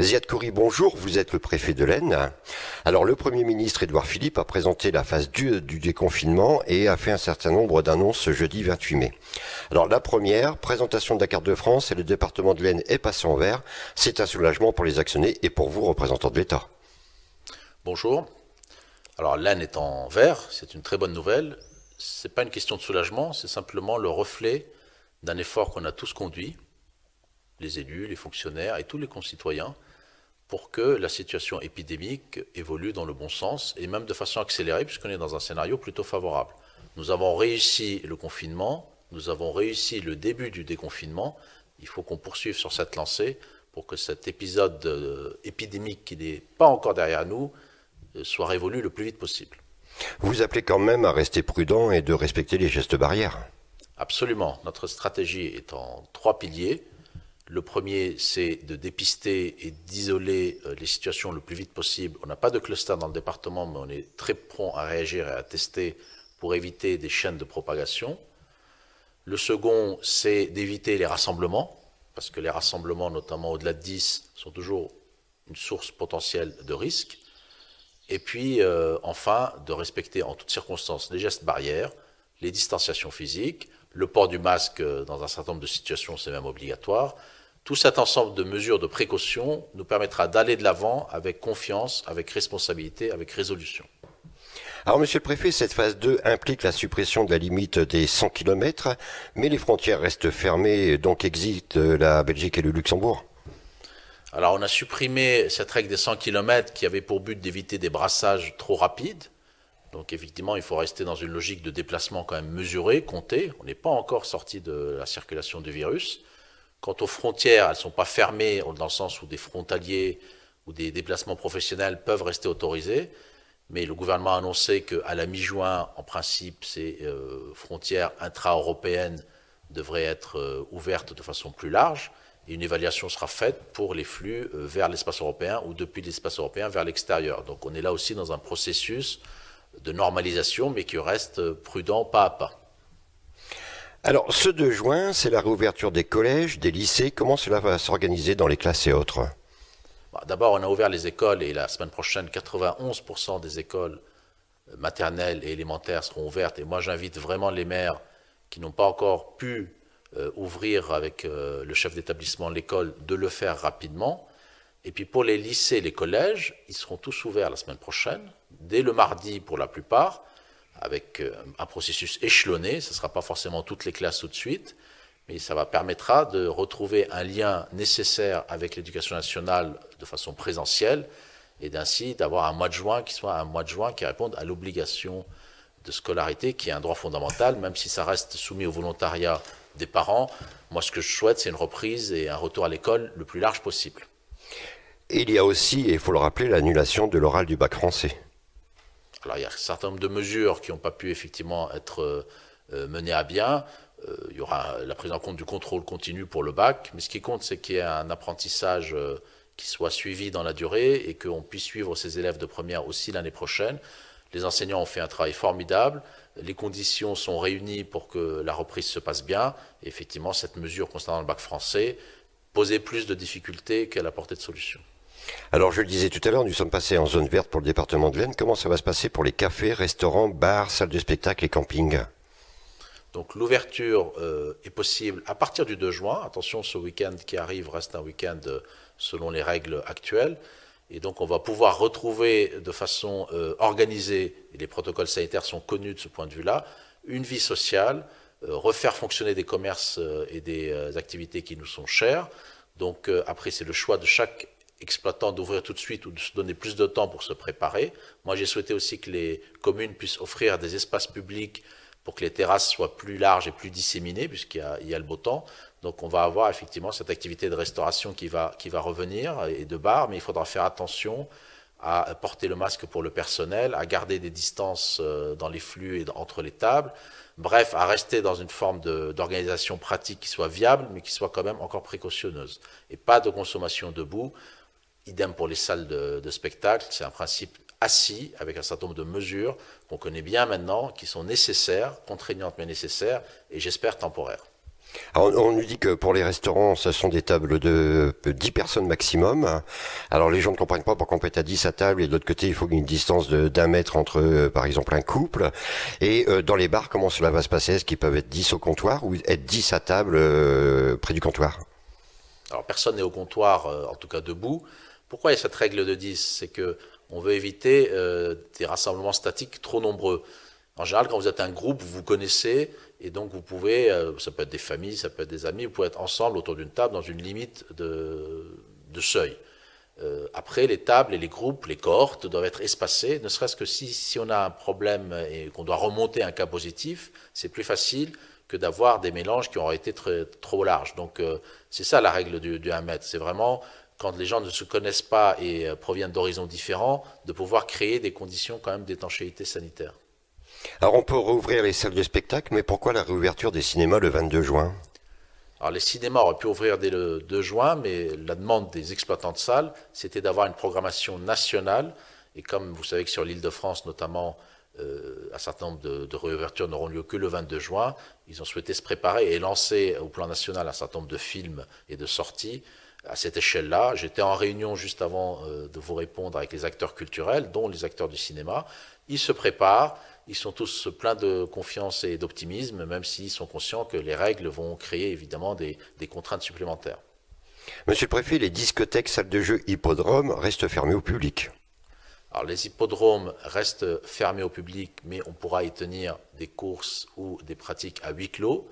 Ziad Khoury, bonjour, vous êtes le préfet de l'Aisne. Alors le Premier ministre Édouard Philippe a présenté la phase 2 du déconfinement et a fait un certain nombre d'annonces ce jeudi 28 mai. Alors la première, présentation de la carte de France et le département de l'Aisne est passé en vert. C'est un soulagement pour les actionnaires et pour vous, représentants de l'État. Bonjour. Alors l'Aisne est en vert, c'est une très bonne nouvelle. Ce n'est pas une question de soulagement, c'est simplement le reflet d'un effort qu'on a tous conduit, les élus, les fonctionnaires et tous les concitoyens, pour que la situation épidémique évolue dans le bon sens et même de façon accélérée puisqu'on est dans un scénario plutôt favorable. Nous avons réussi le confinement, nous avons réussi le début du déconfinement. Il faut qu'on poursuive sur cette lancée pour que cet épisode épidémique qui n'est pas encore derrière nous soit révolu le plus vite possible. Vous appelez quand même à rester prudent et de respecter les gestes barrières. Absolument. Notre stratégie est en 3 piliers. Le premier, c'est de dépister et d'isoler les situations le plus vite possible. On n'a pas de cluster dans le département, mais on est très prompt à réagir et à tester pour éviter des chaînes de propagation. Le second, c'est d'éviter les rassemblements, parce que les rassemblements, notamment au-delà de 10, sont toujours une source potentielle de risque. Et puis, enfin, de respecter en toutes circonstances les gestes barrières, les distanciations physiques, le port du masque dans un certain nombre de situations, c'est même obligatoire. Tout cet ensemble de mesures de précaution nous permettra d'aller de l'avant avec confiance, avec responsabilité, avec résolution. Alors, monsieur le préfet, cette phase 2 implique la suppression de la limite des 100 km, mais les frontières restent fermées, donc exit la Belgique et le Luxembourg. Alors, on a supprimé cette règle des 100 km qui avait pour but d'éviter des brassages trop rapides. Donc, effectivement, il faut rester dans une logique de déplacement quand même mesurée, comptée. On n'est pas encore sorti de la circulation du virus. Quant aux frontières, elles ne sont pas fermées dans le sens où des frontaliers ou des déplacements professionnels peuvent rester autorisés. Mais le gouvernement a annoncé qu'à la mi-juin, en principe, ces frontières intra-européennes devraient être ouvertes de façon plus large. Et une évaluation sera faite pour les flux vers l'espace européen ou depuis l'espace européen vers l'extérieur. Donc on est là aussi dans un processus de normalisation, mais qui reste prudent pas à pas. Alors, ce 2 juin, c'est la réouverture des collèges, des lycées. Comment cela va s'organiser dans les classes et autres ? D'abord, on a ouvert les écoles et la semaine prochaine, 91% des écoles maternelles et élémentaires seront ouvertes. Et moi, j'invite vraiment les maires qui n'ont pas encore pu ouvrir avec le chef d'établissement de l'école de le faire rapidement. Et puis pour les lycées et les collèges, ils seront tous ouverts la semaine prochaine, dès le mardi pour la plupart, avec un processus échelonné. Ce ne sera pas forcément toutes les classes tout de suite, mais ça permettra de retrouver un lien nécessaire avec l'éducation nationale de façon présentielle et d'ainsi d'avoir un mois de juin qui soit un mois de juin qui réponde à l'obligation de scolarité qui est un droit fondamental, même si ça reste soumis au volontariat des parents. Moi, ce que je souhaite, c'est une reprise et un retour à l'école le plus large possible. Et il y a aussi, et il faut le rappeler, l'annulation de l'oral du bac français. Alors, il y a un certain nombre de mesures qui n'ont pas pu effectivement être menées à bien. Il y aura la prise en compte du contrôle continu pour le bac, mais ce qui compte, c'est qu'il y ait un apprentissage qui soit suivi dans la durée et qu'on puisse suivre ces élèves de première aussi l'année prochaine. Les enseignants ont fait un travail formidable. Les conditions sont réunies pour que la reprise se passe bien. Et effectivement, cette mesure concernant le bac français posait plus de difficultés qu'elle apportait de solutions. Alors, je le disais tout à l'heure, nous sommes passés en zone verte pour le département de l'Aisne. Comment ça va se passer pour les cafés, restaurants, bars, salles de spectacle et campings ? Donc l'ouverture est possible à partir du 2 juin. Attention, ce week-end qui arrive reste un week-end selon les règles actuelles. Et donc on va pouvoir retrouver de façon organisée, et les protocoles sanitaires sont connus de ce point de vue-là, une vie sociale, refaire fonctionner des commerces et des activités qui nous sont chères. Donc après, c'est le choix de chaque exploitant d'ouvrir tout de suite ou de se donner plus de temps pour se préparer. Moi, j'ai souhaité aussi que les communes puissent offrir des espaces publics pour que les terrasses soient plus larges et plus disséminées, puisqu'il y a le beau temps. Donc on va avoir effectivement cette activité de restauration qui va revenir, et de bar, mais il faudra faire attention à porter le masque pour le personnel, à garder des distances dans les flux et entre les tables, bref, à rester dans une forme d'organisation pratique qui soit viable, mais qui soit quand même encore précautionneuse. Et pas de consommation debout. Idem pour les salles de spectacle, c'est un principe assis avec un certain nombre de mesures qu'on connaît bien maintenant, qui sont nécessaires, contraignantes mais nécessaires, et j'espère temporaires. Alors, on nous dit que pour les restaurants, ce sont des tables de 10 personnes maximum. Alors les gens ne comprennent pas pourquoi on peut être à 10 à table et de l'autre côté, il faut une distance d'un mètre entre, par exemple, un couple. Et dans les bars, comment cela va se passer? Est-ce qu'ils peuvent être 10 au comptoir ou être 10 à table près du comptoir? Alors personne n'est au comptoir, en tout cas debout. Pourquoi il y a cette règle de 10? C'est que on veut éviter des rassemblements statiques trop nombreux. En général, quand vous êtes un groupe, vous vous connaissez, et donc vous pouvez, ça peut être des familles, ça peut être des amis, vous pouvez être ensemble autour d'une table dans une limite de seuil. Après, les tables et les groupes, les cohortes doivent être espacées, ne serait-ce que si on a un problème et qu'on doit remonter un cas positif, c'est plus facile que d'avoir des mélanges qui auraient été trop larges. Donc c'est ça la règle du 1 mètre, c'est vraiment quand les gens ne se connaissent pas et proviennent d'horizons différents, de pouvoir créer des conditions quand même d'étanchéité sanitaire. Alors on peut rouvrir les salles de spectacle, mais pourquoi la réouverture des cinémas le 22 juin? Alors les cinémas auraient pu ouvrir dès le 2 juin, mais la demande des exploitants de salles, c'était d'avoir une programmation nationale. Et comme vous savez que sur l'Île-de-France notamment, un certain nombre de réouvertures n'auront lieu que le 22 juin, ils ont souhaité se préparer et lancer au plan national un certain nombre de films et de sorties à cette échelle-là. J'étais en réunion juste avant de vous répondre avec les acteurs culturels, dont les acteurs du cinéma. Ils se préparent. Ils sont tous pleins de confiance et d'optimisme, même s'ils sont conscients que les règles vont créer évidemment des contraintes supplémentaires. Monsieur le préfet, les discothèques, salles de jeu, hippodromes restent fermés au public. Alors les hippodromes restent fermés au public, mais on pourra y tenir des courses ou des pratiques à huis clos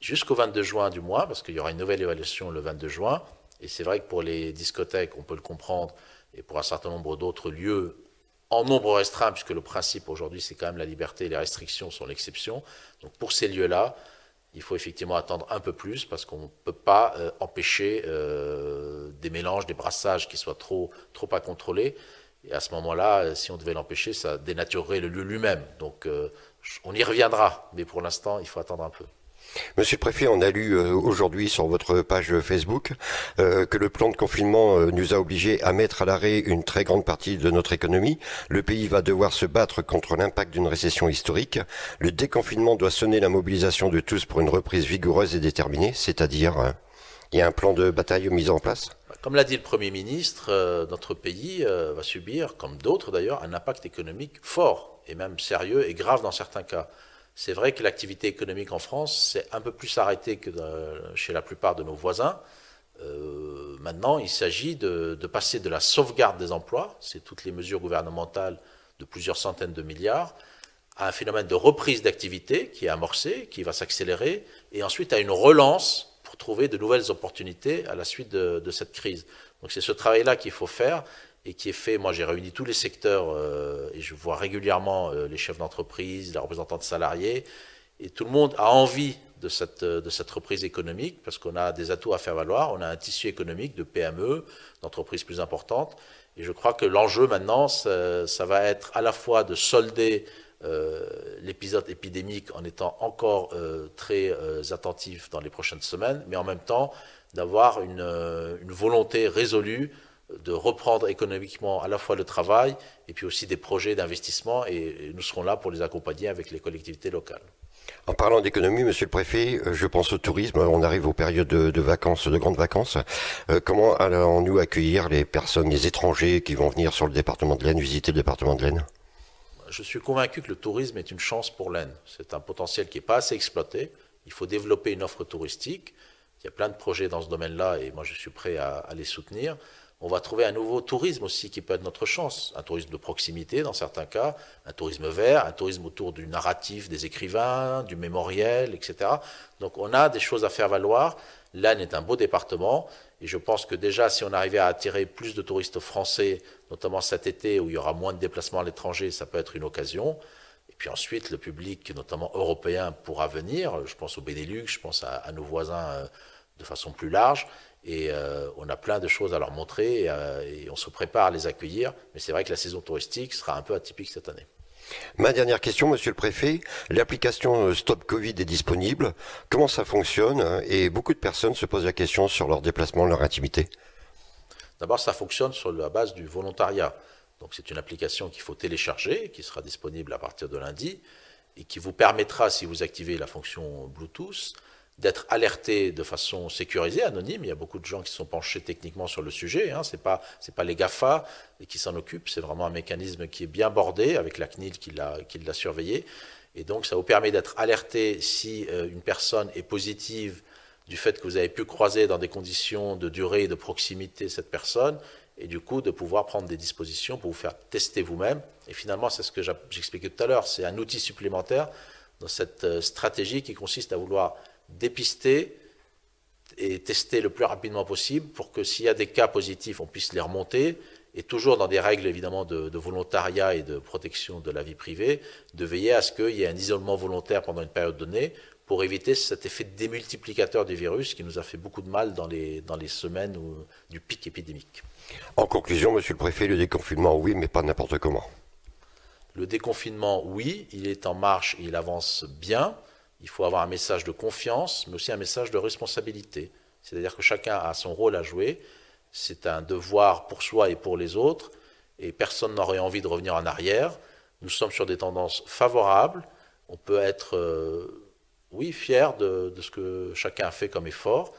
jusqu'au 22 juin du mois, parce qu'il y aura une nouvelle évaluation le 22 juin. Et c'est vrai que pour les discothèques, on peut le comprendre, et pour un certain nombre d'autres lieux, en nombre restreint, puisque le principe aujourd'hui, c'est quand même la liberté et les restrictions sont l'exception. Donc pour ces lieux-là, il faut effectivement attendre un peu plus, parce qu'on ne peut pas empêcher des mélanges, des brassages qui soient trop à contrôler. Et à ce moment-là, si on devait l'empêcher, ça dénaturerait le lieu lui-même. Donc on y reviendra, mais pour l'instant, il faut attendre un peu. Monsieur le préfet, on a lu aujourd'hui sur votre page Facebook que le plan de confinement nous a obligés à mettre à l'arrêt une très grande partie de notre économie. Le pays va devoir se battre contre l'impact d'une récession historique. Le déconfinement doit sonner la mobilisation de tous pour une reprise vigoureuse et déterminée, c'est-à-dire il y a un plan de bataille mis en place? Comme l'a dit le Premier ministre, notre pays va subir, comme d'autres d'ailleurs, un impact économique fort, et même sérieux et grave dans certains cas. C'est vrai que l'activité économique en France s'est un peu plus arrêtée que chez la plupart de nos voisins. Maintenant, il s'agit de passer de la sauvegarde des emplois, c'est toutes les mesures gouvernementales de plusieurs centaines de milliards, à un phénomène de reprise d'activité qui est amorcé, qui va s'accélérer, et ensuite à une relance pour trouver de nouvelles opportunités à la suite de cette crise. Donc c'est ce travail-là qu'il faut faire et qui est fait. Moi, j'ai réuni tous les secteurs et je vois régulièrement les chefs d'entreprise, les représentants de salariés, et tout le monde a envie de cette reprise économique parce qu'on a des atouts à faire valoir, on a un tissu économique de PME, d'entreprises plus importantes, et je crois que l'enjeu maintenant, ça va être à la fois de solder l'épisode épidémique en étant encore très attentif dans les prochaines semaines, mais en même temps d'avoir une volonté résolue de reprendre économiquement à la fois le travail et puis aussi des projets d'investissement, et nous serons là pour les accompagner avec les collectivités locales. En parlant d'économie, monsieur le préfet, je pense au tourisme. On arrive aux périodes de vacances, de grandes vacances. Comment allons-nous accueillir les personnes, les étrangers qui vont venir sur le département de l'Aisne, visiter le département de l'Aisne? Je suis convaincu que le tourisme est une chance pour l'Aisne. C'est un potentiel qui n'est pas assez exploité. Il faut développer une offre touristique. Il y a plein de projets dans ce domaine-là et moi je suis prêt à les soutenir. On va trouver un nouveau tourisme aussi qui peut être notre chance. Un tourisme de proximité dans certains cas, un tourisme vert, un tourisme autour du narratif des écrivains, du mémoriel, etc. Donc on a des choses à faire valoir. L'Aisne est un beau département et je pense que déjà si on arrivait à attirer plus de touristes français, notamment cet été où il y aura moins de déplacements à l'étranger, ça peut être une occasion. Et puis ensuite, le public, notamment européen, pourra venir. Je pense au Benelux, je pense à nos voisins de façon plus large. Et on a plein de choses à leur montrer et on se prépare à les accueillir. Mais c'est vrai que la saison touristique sera un peu atypique cette année. Ma dernière question, monsieur le préfet. L'application Stop Covid est disponible. Comment ça fonctionne? Et beaucoup de personnes se posent la question sur leur déplacement, leur intimité. D'abord, ça fonctionne sur la base du volontariat. Donc c'est une application qu'il faut télécharger, qui sera disponible à partir de lundi, et qui vous permettra, si vous activez la fonction Bluetooth, d'être alertés de façon sécurisée, anonyme. Il y a beaucoup de gens qui sont penchés techniquement sur le sujet. Hein. C'est pas les GAFA qui s'en occupent. C'est vraiment un mécanisme qui est bien bordé avec la CNIL qui l'a surveillé. Et donc, ça vous permet d'être alerté si une personne est positive du fait que vous avez pu croiser dans des conditions de durée et de proximité cette personne, et du coup de pouvoir prendre des dispositions pour vous faire tester vous-même. Et finalement, c'est ce que j'expliquais tout à l'heure, c'est un outil supplémentaire dans cette stratégie qui consiste à vouloir dépister et tester le plus rapidement possible pour que s'il y a des cas positifs, on puisse les remonter, et toujours dans des règles évidemment de volontariat et de protection de la vie privée, de veiller à ce qu'il y ait un isolement volontaire pendant une période donnée pour éviter cet effet démultiplicateur du virus qui nous a fait beaucoup de mal dans les semaines du pic épidémique. En conclusion, monsieur le préfet, le déconfinement, oui, mais pas n'importe comment. Le déconfinement, oui, il est en marche et il avance bien. Il faut avoir un message de confiance, mais aussi un message de responsabilité. C'est-à-dire que chacun a son rôle à jouer. C'est un devoir pour soi et pour les autres, et personne n'aurait envie de revenir en arrière. Nous sommes sur des tendances favorables. On peut être, oui, fier de ce que chacun a fait comme effort,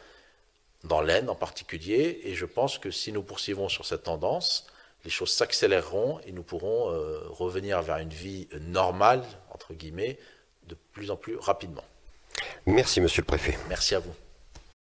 dans l'Aisne en particulier, et je pense que si nous poursuivons sur cette tendance, les choses s'accéléreront et nous pourrons revenir vers une vie normale, entre guillemets, de plus en plus rapidement. Merci, monsieur le préfet. Merci à vous.